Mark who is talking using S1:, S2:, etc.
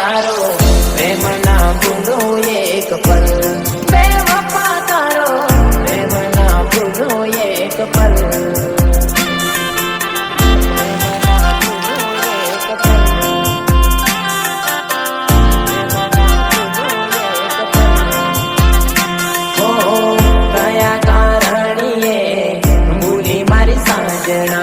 S1: તારો પ્રેમ ના ભૂલું એક પલ, બેવફા તારો પ્રેમ ના ભૂલું એક પલ. કયા કારણીએ ભૂલી મારી સાંજણા